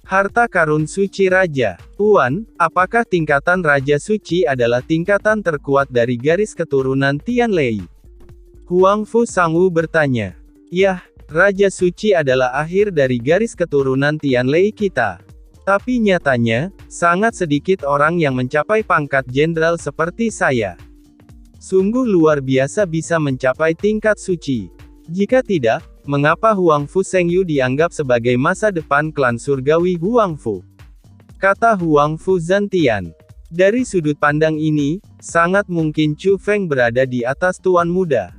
Harta karun suci raja. Tuan, apakah tingkatan raja suci adalah tingkatan terkuat dari garis keturunan Tianlei? Huang Fu Sangwu bertanya. Yah, raja suci adalah akhir dari garis keturunan Tianlei kita. Tapi nyatanya, sangat sedikit orang yang mencapai pangkat jenderal seperti saya. Sungguh luar biasa bisa mencapai tingkat suci. Jika tidak, mengapa Huang Fu Sengyu dianggap sebagai masa depan klan surgawi Huang Fu? Kata Huang Fu Zantian. Dari sudut pandang ini, sangat mungkin Chu Feng berada di atas tuan muda.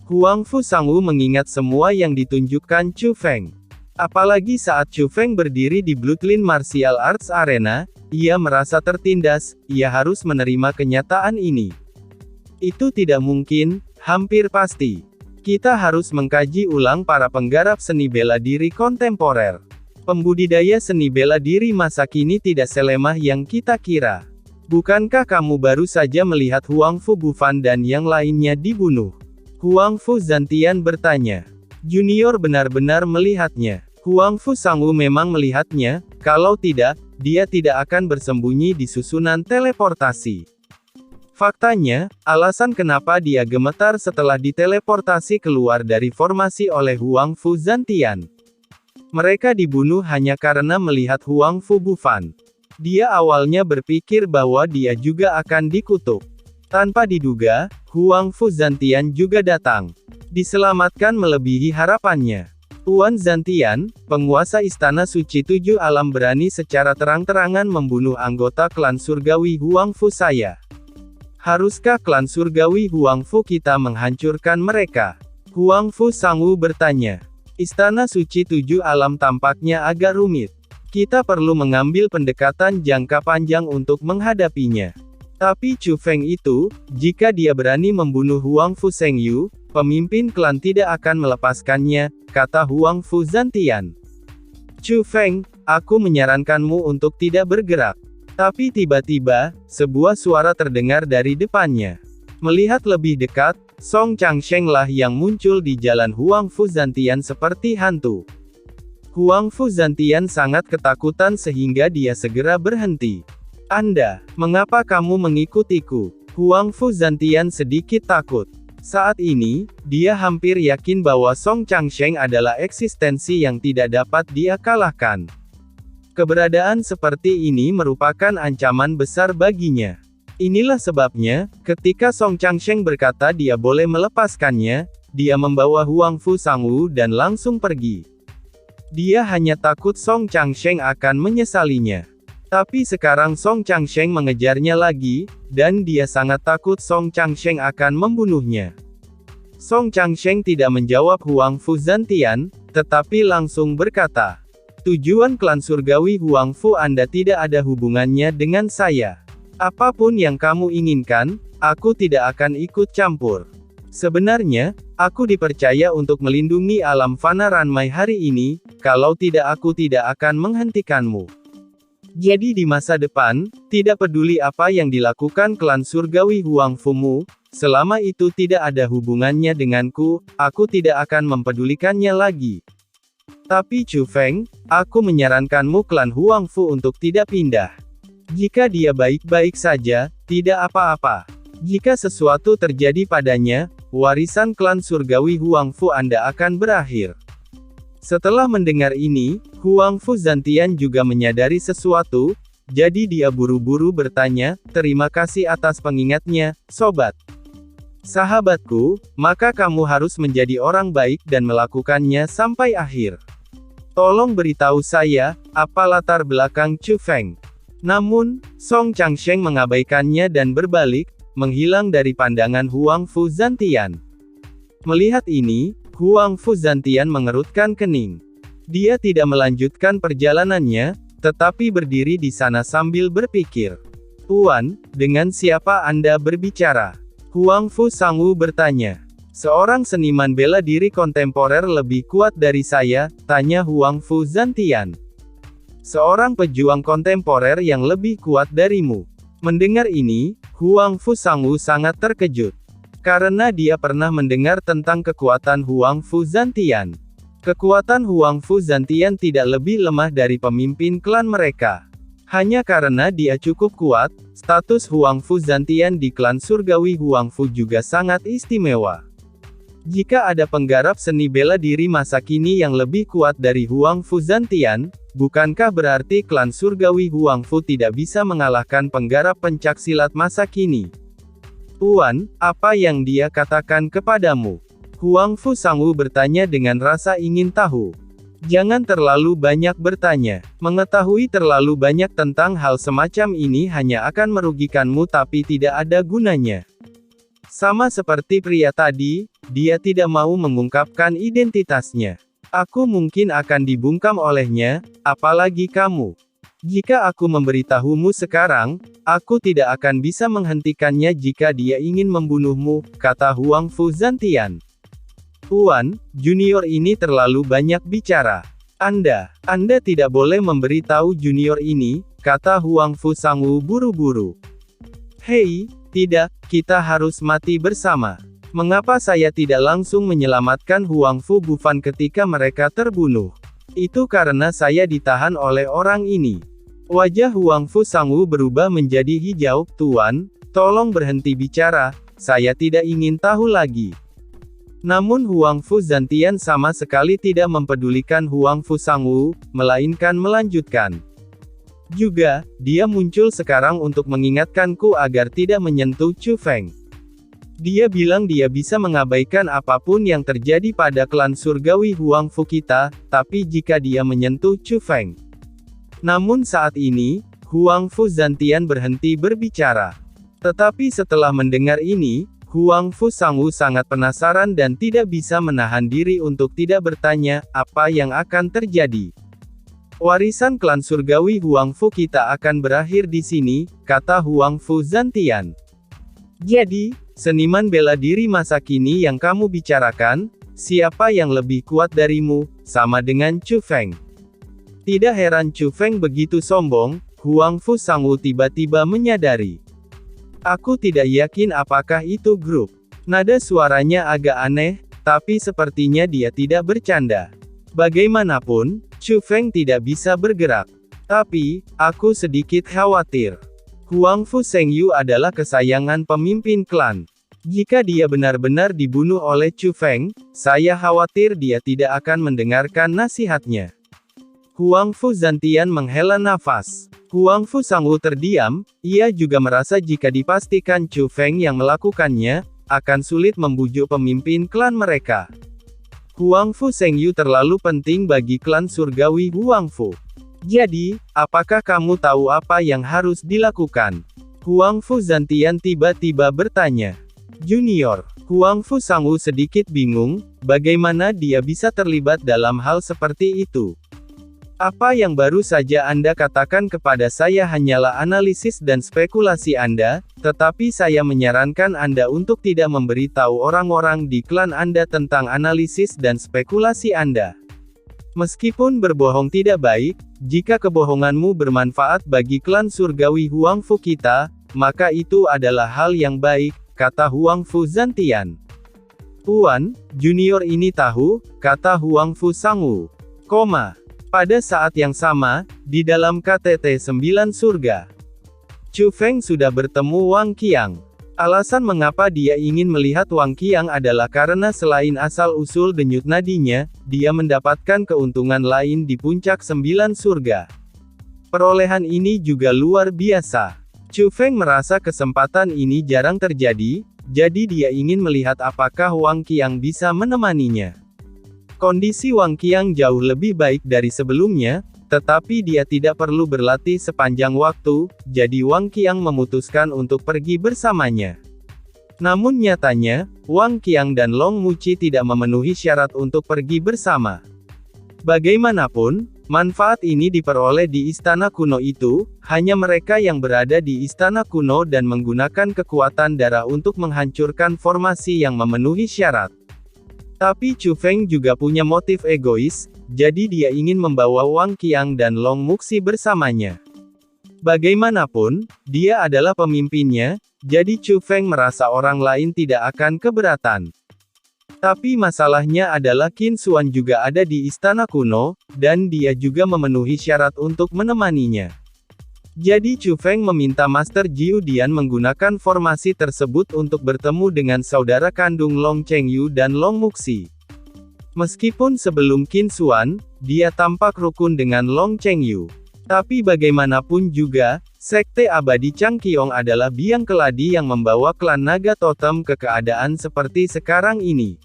Huang Fu Sangwu mengingat semua yang ditunjukkan Chu Feng. Apalagi saat Chu Feng berdiri di Bloodline Martial Arts Arena, ia merasa tertindas, ia harus menerima kenyataan ini. Itu tidak mungkin, hampir pasti. Kita harus mengkaji ulang para penggarap seni bela diri kontemporer. Pembudidaya seni bela diri masa kini tidak selemah yang kita kira. Bukankah kamu baru saja melihat Huang Fu Bufan dan yang lainnya dibunuh? Huang Fu Zantian bertanya. Junior benar-benar melihatnya. Huang Fu Sangwu memang melihatnya, kalau tidak, dia tidak akan bersembunyi di susunan teleportasi. Faktanya, alasan kenapa dia gemetar setelah diteleportasi keluar dari formasi oleh Huang Fu Zantian. Mereka dibunuh hanya karena melihat Huang Fu Bufan. Dia awalnya berpikir bahwa dia juga akan dikutuk. Tanpa diduga, Huang Fu Zantian juga datang. Diselamatkan melebihi harapannya. Tuan Zantian, penguasa Istana Suci Tujuh Alam berani secara terang-terangan membunuh anggota klan surgawi Huang Fu saya. Haruskah klan surgawi Huang Fu kita menghancurkan mereka? Huang Fu Sangwu bertanya. Istana Suci Tujuh Alam tampaknya agak rumit. Kita perlu mengambil pendekatan jangka panjang untuk menghadapinya. Tapi Chu Feng itu, jika dia berani membunuh Huang Fu Sengyu, pemimpin klan tidak akan melepaskannya, kata Huang Fu Zantian. Chu Feng, aku menyarankanmu untuk tidak bergerak. Tapi tiba-tiba, sebuah suara terdengar dari depannya. Melihat lebih dekat, Song Changsheng lah yang muncul di jalan Huang Fu Zantian seperti hantu. Huang Fu Zantian sangat ketakutan sehingga dia segera berhenti. Anda, mengapa kamu mengikutiku? Huang Fu Zantian sedikit takut. Saat ini, dia hampir yakin bahwa Song Changsheng adalah eksistensi yang tidak dapat dia kalahkan. Keberadaan seperti ini merupakan ancaman besar baginya. Inilah sebabnya, ketika Song Changsheng berkata dia boleh melepaskannya, dia membawa Huang Fu Sangwu dan langsung pergi. Dia hanya takut Song Changsheng akan menyesalinya. Tapi sekarang Song Changsheng mengejarnya lagi, dan dia sangat takut Song Changsheng akan membunuhnya. Song Changsheng tidak menjawab Huang Fu Zantian, tetapi langsung berkata, tujuan klan surgawi Huang Fu Anda tidak ada hubungannya dengan saya. Apapun yang kamu inginkan, aku tidak akan ikut campur. Sebenarnya, aku dipercaya untuk melindungi alam fana Ranmai hari ini, kalau tidak aku tidak akan menghentikanmu. Jadi di masa depan, tidak peduli apa yang dilakukan klan surgawi Huang Fu-mu, selama itu tidak ada hubungannya denganku, aku tidak akan mempedulikannya lagi. Tapi Chu Feng, aku menyarankanmu klan Huang Fu untuk tidak pindah. Jika dia baik-baik saja, tidak apa-apa. Jika sesuatu terjadi padanya, warisan klan surgawi Huang Fu Anda akan berakhir. Setelah mendengar ini, Huang Fu Zantian juga menyadari sesuatu, jadi dia buru-buru bertanya, terima kasih atas pengingatnya, sobat. Sahabatku, maka kamu harus menjadi orang baik dan melakukannya sampai akhir. Tolong beritahu saya, apa latar belakang Chu Feng? Namun, Song Changsheng mengabaikannya dan berbalik, menghilang dari pandangan Huang Fu Zantian. Melihat ini, Huang Fu Zantian mengerutkan kening. Dia tidak melanjutkan perjalanannya, tetapi berdiri di sana sambil berpikir. Tuan, dengan siapa Anda berbicara? Huang Fu Sangwu bertanya. Seorang seniman bela diri kontemporer lebih kuat dari saya, tanya Huang Fu Zantian. Seorang pejuang kontemporer yang lebih kuat darimu. Mendengar ini, Huang Fu Sangwu sangat terkejut. Karena dia pernah mendengar tentang kekuatan Huang Fu Zantian. Kekuatan Huangfu Zantian tidak lebih lemah dari pemimpin klan mereka. Hanya karena dia cukup kuat, status Huangfu Zantian di klan surgawi Huangfu juga sangat istimewa. Jika ada penggarap seni bela diri masa kini yang lebih kuat dari Huangfu Zantian, bukankah berarti klan surgawi Huangfu tidak bisa mengalahkan penggarap pencaksilat masa kini? Tuan, apa yang dia katakan kepadamu? Huangfu Sangwu bertanya dengan rasa ingin tahu. Jangan terlalu banyak bertanya. Mengetahui terlalu banyak tentang hal semacam ini hanya akan merugikanmu tapi tidak ada gunanya. Sama seperti pria tadi, dia tidak mau mengungkapkan identitasnya. Aku mungkin akan dibungkam olehnya, apalagi kamu. Jika aku memberitahumu sekarang, aku tidak akan bisa menghentikannya jika dia ingin membunuhmu, kata Huangfu Zantian. Tuan, junior ini terlalu banyak bicara. Anda tidak boleh memberitahu junior ini, kata Huangfu Sangwu buru-buru. Hei, tidak, kita harus mati bersama. Mengapa saya tidak langsung menyelamatkan Huangfu Bufan ketika mereka terbunuh? Itu karena saya ditahan oleh orang ini. Wajah Huangfu Sangwu berubah menjadi hijau. Tuan, tolong berhenti bicara, saya tidak ingin tahu lagi. Namun Huangfu Zantian sama sekali tidak mempedulikan Huangfu Sangwu, melainkan melanjutkan. Juga, dia muncul sekarang untuk mengingatkanku agar tidak menyentuh Chu Feng. Dia bilang dia bisa mengabaikan apapun yang terjadi pada klan surgawi Huangfu kita, tapi jika dia menyentuh Chu Feng. Namun saat ini, Huangfu Zantian berhenti berbicara. Tetapi setelah mendengar ini, Huangfu Sangwu sangat penasaran dan tidak bisa menahan diri untuk tidak bertanya, apa yang akan terjadi. Warisan klan surgawi Huangfu kita akan berakhir di sini, kata Huangfu Zantian. Jadi, seniman bela diri masa kini yang kamu bicarakan, siapa yang lebih kuat darimu, sama dengan Chu Feng. Tidak heran Chu Feng begitu sombong, Huangfu Sangwu tiba-tiba menyadari. Aku tidak yakin apakah itu grup. Nada suaranya agak aneh, tapi sepertinya dia tidak bercanda. Bagaimanapun, Chu Feng tidak bisa bergerak. Tapi, aku sedikit khawatir. Huangfu Sengyu adalah kesayangan pemimpin klan. Jika dia benar-benar dibunuh oleh Chu Feng, saya khawatir dia tidak akan mendengarkan nasihatnya. Huangfu Zantian menghela nafas. Huangfu Sangwu terdiam, ia juga merasa jika dipastikan Chu Feng yang melakukannya, akan sulit membujuk pemimpin klan mereka. Huangfu Sengyu terlalu penting bagi klan surgawi Huangfu. Jadi, apakah kamu tahu apa yang harus dilakukan? Huangfu Zantian tiba-tiba bertanya. Junior, Huangfu Sangwu sedikit bingung, bagaimana dia bisa terlibat dalam hal seperti itu. Apa yang baru saja Anda katakan kepada saya hanyalah analisis dan spekulasi Anda, tetapi saya menyarankan Anda untuk tidak memberitahu orang-orang di klan Anda tentang analisis dan spekulasi Anda. Meskipun berbohong tidak baik, jika kebohonganmu bermanfaat bagi klan surgawi Huangfu kita, maka itu adalah hal yang baik, kata Huangfu Zantian. Tuan, junior ini tahu, kata Huangfu Sangwu. Pada saat yang sama, di dalam KTT 9 Surga, Chu Feng sudah bertemu Wang Qiang. Alasan mengapa dia ingin melihat Wang Qiang adalah karena selain asal-usul denyut nadinya, dia mendapatkan keuntungan lain di puncak 9 surga. Perolehan ini juga luar biasa. Chu Feng merasa kesempatan ini jarang terjadi, jadi dia ingin melihat apakah Wang Qiang bisa menemaninya. Kondisi Wang Qiang jauh lebih baik dari sebelumnya, tetapi dia tidak perlu berlatih sepanjang waktu, jadi Wang Qiang memutuskan untuk pergi bersamanya. Namun nyatanya, Wang Qiang dan Long Muqi tidak memenuhi syarat untuk pergi bersama. Bagaimanapun, manfaat ini diperoleh di istana kuno itu, hanya mereka yang berada di istana kuno dan menggunakan kekuatan darah untuk menghancurkan formasi yang memenuhi syarat. Tapi Chu Feng juga punya motif egois, jadi dia ingin membawa Wang Qiang dan Long Muqi bersamanya. Bagaimanapun, dia adalah pemimpinnya, jadi Chu Feng merasa orang lain tidak akan keberatan. Tapi masalahnya adalah Qin Xuan juga ada di istana kuno, dan dia juga memenuhi syarat untuk menemaninya. Jadi Chu Feng meminta Master Jiu Dian menggunakan formasi tersebut untuk bertemu dengan saudara kandung Long Chengyu dan Long Muxi. Meskipun sebelum Qin Xuan, dia tampak rukun dengan Long Chengyu. Tapi bagaimanapun juga, Sekte Abadi Changqiong adalah biang keladi yang membawa klan Naga Totem ke keadaan seperti sekarang ini.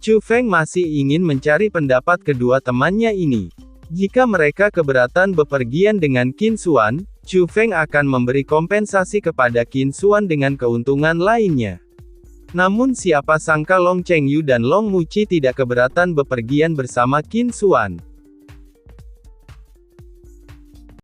Chu Feng masih ingin mencari pendapat kedua temannya ini. Jika mereka keberatan bepergian dengan Qin Xuan, Chu Feng akan memberi kompensasi kepada Qin Xuan dengan keuntungan lainnya. Namun siapa sangka Long Chengyu dan Long Muqi tidak keberatan bepergian bersama Qin Xuan.